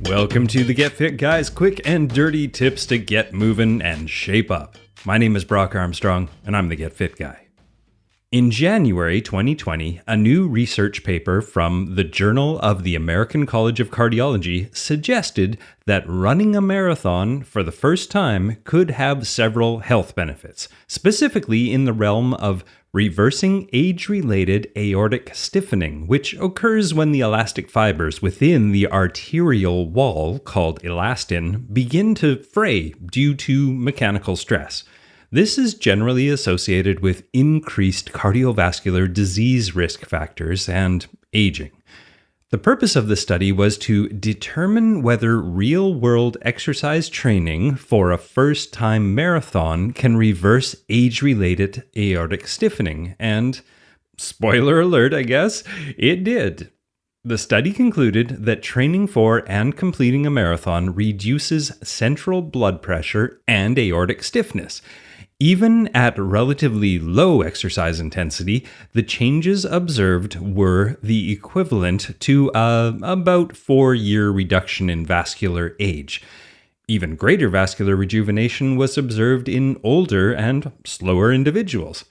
Welcome to the Get Fit Guys, quick and dirty tips to get moving and shape up. My name is Brock Armstrong, and I'm the Get Fit Guy. In January 2020, a new research paper from the Journal of the American College of Cardiology suggested that running a marathon for the first time could have several health benefits, specifically in the realm of reversing age-related aortic stiffening, which occurs when the elastic fibers within the arterial wall, called elastin, begin to fray due to mechanical stress. This is generally associated with increased cardiovascular disease risk factors and aging. The purpose of the study was to determine whether real-world exercise training for a first-time marathon can reverse age-related aortic stiffening, and, spoiler alert, I guess, it did. The study concluded that training for and completing a marathon reduces central blood pressure and aortic stiffness. Even at relatively low exercise intensity, the changes observed were the equivalent to about 4-year reduction in vascular age. Even greater vascular rejuvenation was observed in older and slower individuals.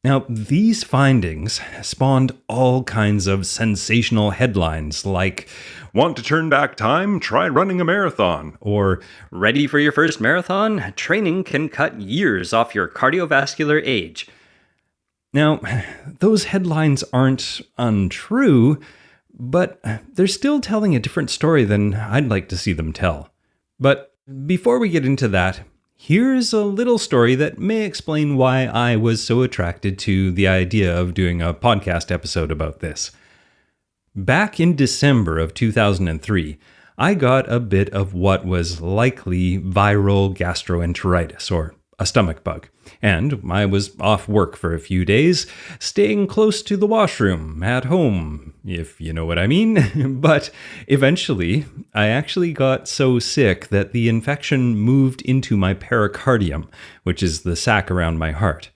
Now, these findings spawned all kinds of sensational headlines like, "Want to turn back time? Try running a marathon." Or, "Ready for your first marathon? Training can cut years off your cardiovascular age." Now, those headlines aren't untrue, but they're still telling a different story than I'd like to see them tell. But before we get into that, here's a little story that may explain why I was so attracted to the idea of doing a podcast episode about this. Back in December of 2003, I got a bit of what was likely viral gastroenteritis, or a stomach bug, and I was off work for a few days, staying close to the washroom at home, if you know what I mean. But eventually, I actually got so sick that the infection moved into my pericardium, which is the sac around my heart.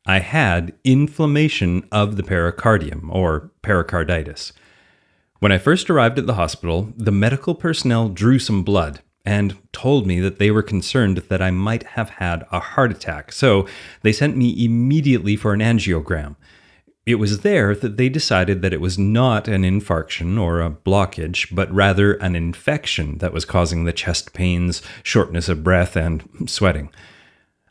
I had inflammation of the pericardium, or pericarditis. When I first arrived at the hospital, the medical personnel drew some blood and told me that they were concerned that I might have had a heart attack, so they sent me immediately for an angiogram. It was there that they decided that it was not an infarction or a blockage, but rather an infection that was causing the chest pains, shortness of breath, and sweating.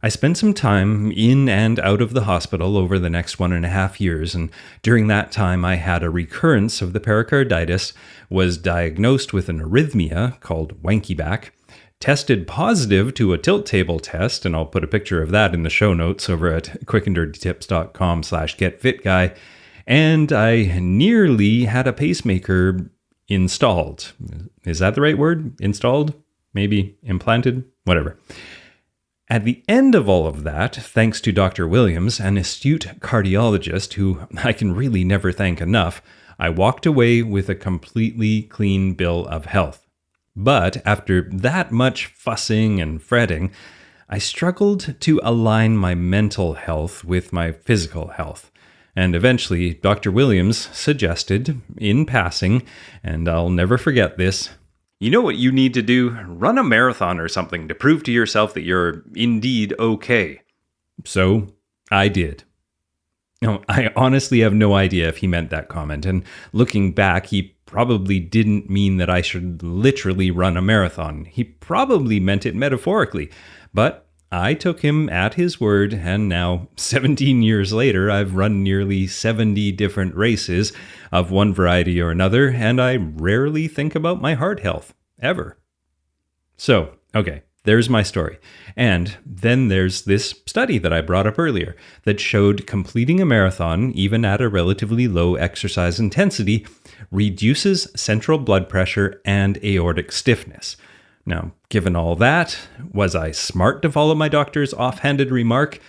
I spent some time in and out of the hospital over the next 1.5 years, and during that time I had a recurrence of the pericarditis, was diagnosed with an arrhythmia called wankyback, tested positive to a tilt table test, and I'll put a picture of that in the show notes over at quickanddirtytips.com/getfitguy, and I nearly had a pacemaker installed. Is that the right word? Installed? Maybe implanted? Whatever. At the end of all of that, thanks to Dr. Williams, an astute cardiologist who I can really never thank enough, I walked away with a completely clean bill of health. But after that much fussing and fretting, I struggled to align my mental health with my physical health. And eventually, Dr. Williams suggested, in passing, and I'll never forget this, "You know what you need to do? Run a marathon or something to prove to yourself that you're indeed okay." So I did. Now, I honestly have no idea if he meant that comment, and looking back, he probably didn't mean that I should literally run a marathon. He probably meant it metaphorically, but I took him at his word, and now, 17 years later, I've run nearly 70 different races of one variety or another, and I rarely think about my heart health, ever. So, okay, there's my story. And then there's this study that I brought up earlier that showed completing a marathon, even at a relatively low exercise intensity, reduces central blood pressure and aortic stiffness. Now, given all that, was I smart to follow my doctor's offhanded remark?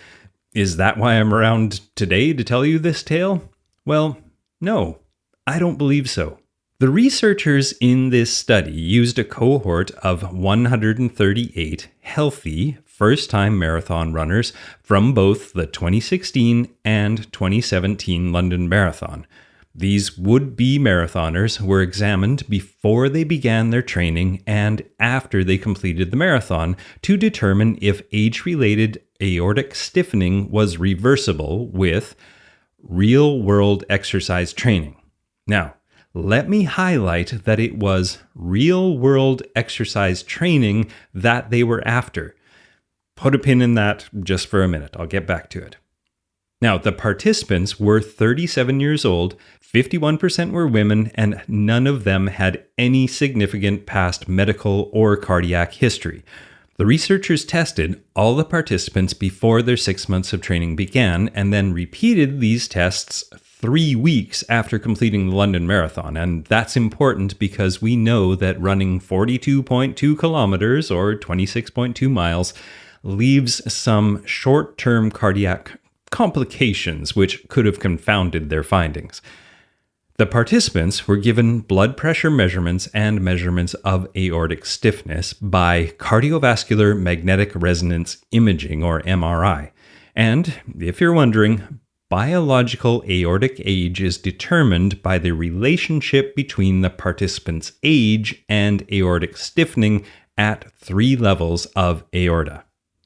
Is that why I'm around today to tell you this tale? Well, no, I don't believe so. The researchers in this study used a cohort of 138 healthy first-time marathon runners from both the 2016 and 2017 London Marathon. These would-be marathoners were examined before they began their training and after they completed the marathon to determine if age-related aortic stiffening was reversible with real-world exercise training. Now, let me highlight that it was real-world exercise training that they were after. Put a pin in that just for a minute. I'll get back to it. Now, the participants were 37 years old, 51% were women, and none of them had any significant past medical or cardiac history. The researchers tested all the participants before their 6 months of training began and then repeated these tests 3 weeks after completing the London Marathon. And that's important because we know that running 42.2 kilometers or 26.2 miles leaves some short-term cardiac complications which could have confounded their findings. The participants were given blood pressure measurements and measurements of aortic stiffness by cardiovascular magnetic resonance imaging, or MRI. And if you're wondering, biological aortic age is determined by the relationship between the participant's age and aortic stiffening at 3 levels of aorta.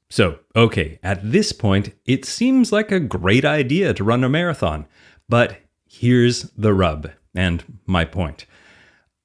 So, okay, at this point, it seems like a great idea to run a marathon, but here's the rub, and my point.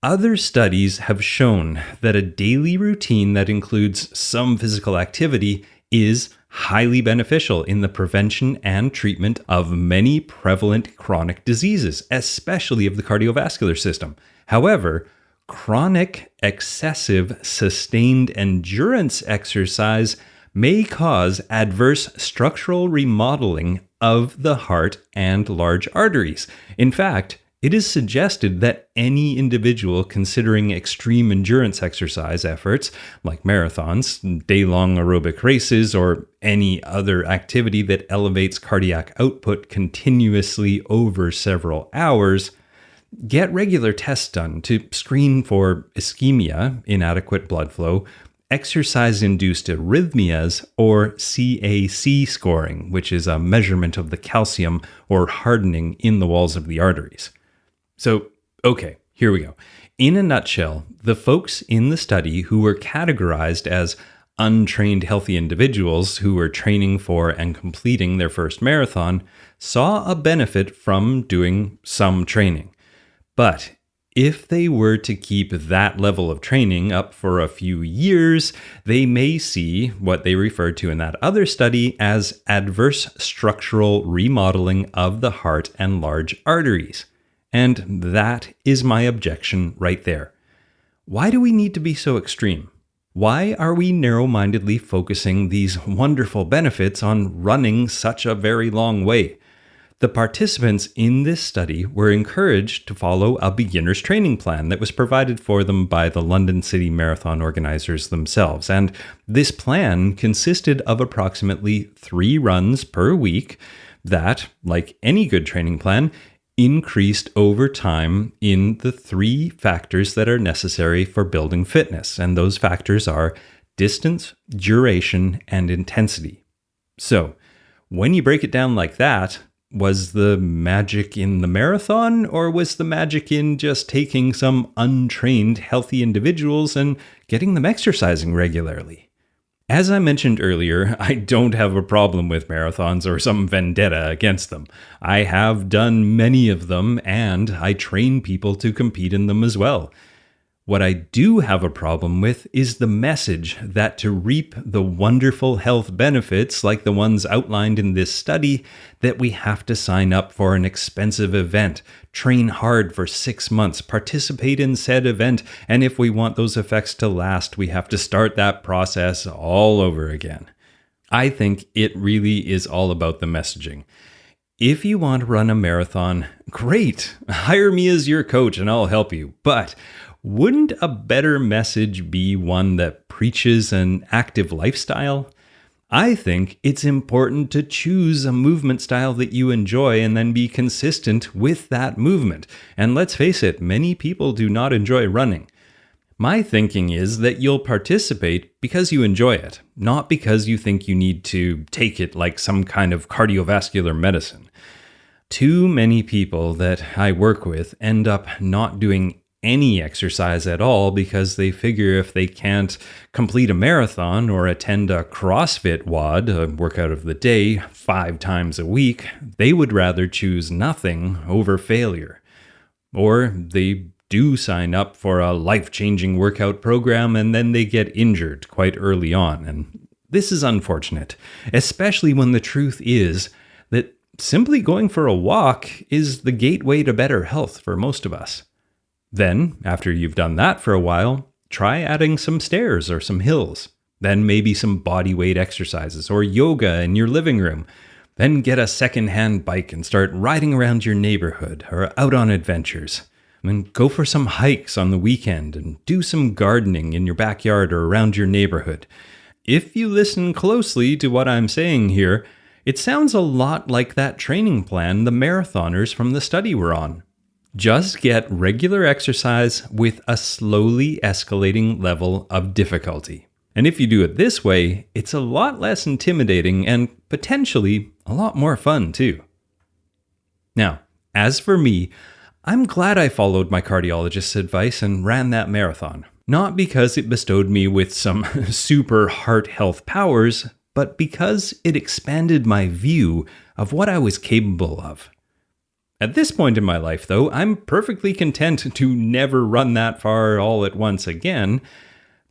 Other studies have shown that a daily routine that includes some physical activity is highly beneficial in the prevention and treatment of many prevalent chronic diseases, especially of the cardiovascular system. However, chronic, excessive, sustained endurance exercise may cause adverse structural remodeling of the heart and large arteries. In fact, it is suggested that any individual considering extreme endurance exercise efforts, like marathons, day-long aerobic races, or any other activity that elevates cardiac output continuously over several hours, get regular tests done to screen for ischemia, inadequate blood flow, exercise-induced arrhythmias, or CAC scoring, which is a measurement of the calcium or hardening in the walls of the arteries. So, okay, here we go. In a nutshell, the folks in the study who were categorized as untrained healthy individuals who were training for and completing their first marathon saw a benefit from doing some training. But if they were to keep that level of training up for a few years, they may see what they referred to in that other study as adverse structural remodeling of the heart and large arteries. And that is my objection right there. Why do we need to be so extreme? Why are we narrow-mindedly focusing these wonderful benefits on running such a very long way? The participants in this study were encouraged to follow a beginner's training plan that was provided for them by the London City Marathon organizers themselves, and this plan consisted of approximately 3 runs per week that, like any good training plan, increased over time in the 3 factors that are necessary for building fitness, and those factors are distance, duration, and intensity. So, when you break it down like that, was the magic in the marathon, or was the magic in just taking some untrained, healthy individuals and getting them exercising regularly? As I mentioned earlier, I don't have a problem with marathons or some vendetta against them. I have done many of them, and I train people to compete in them as well. What I do have a problem with is the message that to reap the wonderful health benefits like the ones outlined in this study, that we have to sign up for an expensive event, train hard for 6 months, participate in said event, and if we want those effects to last, we have to start that process all over again. I think it really is all about the messaging. If you want to run a marathon, great, hire me as your coach and I'll help you, but wouldn't a better message be one that preaches an active lifestyle? I think it's important to choose a movement style that you enjoy and then be consistent with that movement. And let's face it, many people do not enjoy running. My thinking is that you'll participate because you enjoy it, not because you think you need to take it like some kind of cardiovascular medicine. Too many people that I work with end up not doing any exercise at all because they figure if they can't complete a marathon or attend a CrossFit WOD, a workout of the day, 5 times a week, they would rather choose nothing over failure. Or they do sign up for a life-changing workout program and then they get injured quite early on. And this is unfortunate, especially when the truth is that simply going for a walk is the gateway to better health for most of us. Then, after you've done that for a while, try adding some stairs or some hills. Then maybe some body weight exercises or yoga in your living room. Then get a second-hand bike and start riding around your neighborhood or out on adventures. And go for some hikes on the weekend and do some gardening in your backyard or around your neighborhood. If you listen closely to what I'm saying here, it sounds a lot like that training plan the marathoners from the study were on. Just get regular exercise with a slowly escalating level of difficulty. And if you do it this way, it's a lot less intimidating and potentially a lot more fun too. Now, as for me, I'm glad I followed my cardiologist's advice and ran that marathon. Not because it bestowed me with some super heart health powers, but because it expanded my view of what I was capable of. At this point in my life, though, I'm perfectly content to never run that far all at once again.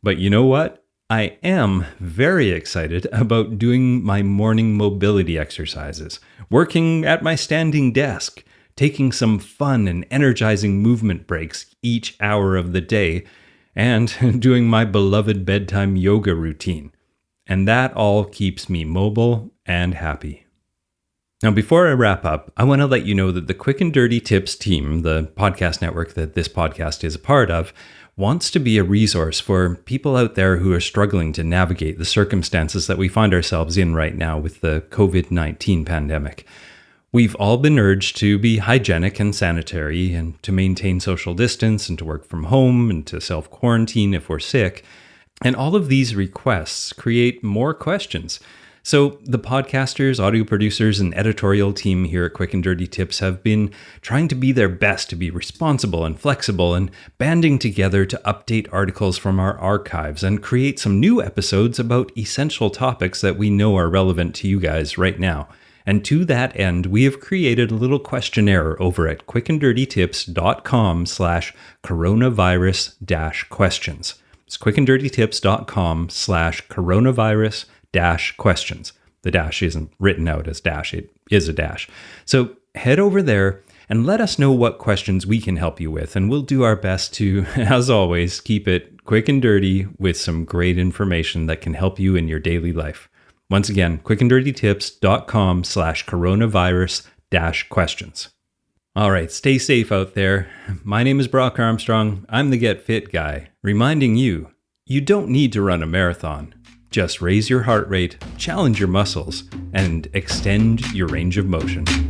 But you know what? I am very excited about doing my morning mobility exercises, working at my standing desk, taking some fun and energizing movement breaks each hour of the day, and doing my beloved bedtime yoga routine. And that all keeps me mobile and happy. Now, before I wrap up, I want to let you know that the Quick and Dirty Tips team, the podcast network that this podcast is a part of, wants to be a resource for people out there who are struggling to navigate the circumstances that we find ourselves in right now with the COVID-19 pandemic. We've all been urged to be hygienic and sanitary and to maintain social distance and to work from home and to self-quarantine if we're sick. And all of these requests create more questions. So the podcasters, audio producers, and editorial team here at Quick and Dirty Tips have been trying to be their best to be responsible and flexible and banding together to update articles from our archives and create some new episodes about essential topics that we know are relevant to you guys right now. And to that end, we have created a little questionnaire over at quickanddirtytips.com/coronavirus-questions. It's quickanddirtytips.com/coronavirus-questions. The dash isn't written out as dash, it is a dash. So head over there and let us know what questions we can help you with, and we'll do our best to, as always, keep it quick and dirty with some great information that can help you in your daily life. Once again, quickanddirtytips.com/coronavirus-questions. All right, stay safe out there. My name is Brock Armstrong. I'm the Get Fit guy, reminding you, you don't need to run a marathon. Just raise your heart rate, challenge your muscles, and extend your range of motion.